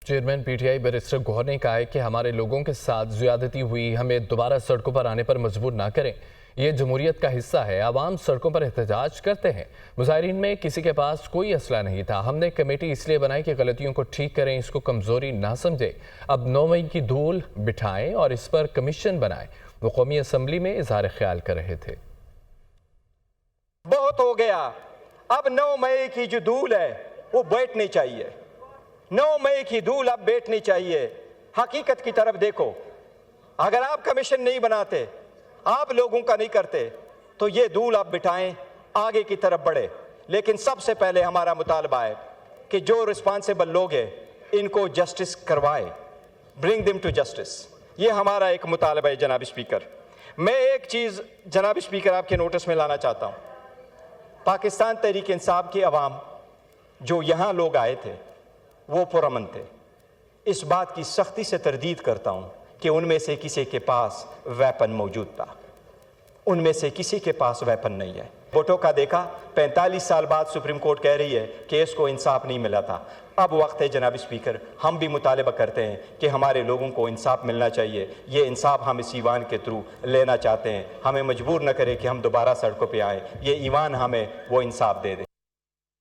Chairman PTI barrister Gauhar ने कहा है कि हमारे लोगों के साथ ज्यादती हुई, हमें दोबारा सड़कों पर आने पर मजबूर ना करें। ये जमहूरियत का हिस्सा है। आवाम सड़कों पर एहतजाज करते हैं। मुजाहिरीन में किसी के पास कोई असला नहीं था। हमने कमेटी इसलिए बनाई कि गलतियों को ठीक करें, इसको कमजोरी ना समझे। अब 9 मई की धूल बिठाएं और इस पर कमीशन बनाएं। वो कौमी असम्बली में इजहार ख्याल कर रहे थे। बहुत हो गया, अब 9 मई की जो धूल है वो बैठनी चाहिए। 9 मई की धूल अब बैठनी चाहिए। हकीकत की तरफ देखो, अगर आप कमीशन नहीं बनाते, आप लोगों का नहीं करते, तो ये धूल आप बिठाएं, आगे की तरफ बढ़े। लेकिन सबसे पहले हमारा मुतालबा है कि जो रिस्पॉन्सिबल लोग हैं इनको जस्टिस करवाए, ब्रिंग देम टू जस्टिस। ये हमारा एक मुतालबा है जनाब स्पीकर। मैं एक चीज़ जनाब स्पीकर आपके नोटिस में लाना चाहता हूँ। पाकिस्तान तहरीक इंसाफ की अवाम जो यहाँ लोग आए थे वो पुरअमन थे। इस बात की सख्ती से तरदीद करता हूँ कि उनमें से किसी के पास वेपन मौजूद था। उनमें से किसी के पास वेपन नहीं है। भुट्टो का देखा, 45 साल बाद सुप्रीम कोर्ट कह रही है कि इसको इंसाफ नहीं मिला था। अब वक्त है जनाब स्पीकर, हम भी मुतालबा करते हैं कि हमारे लोगों को इंसाफ मिलना चाहिए। ये इंसाफ हम इस ईवान के थ्रू लेना चाहते हैं। हमें मजबूर न करें कि हम दोबारा सड़कों पर आएँ। ये ईवान हमें वो इंसाफ दे दे।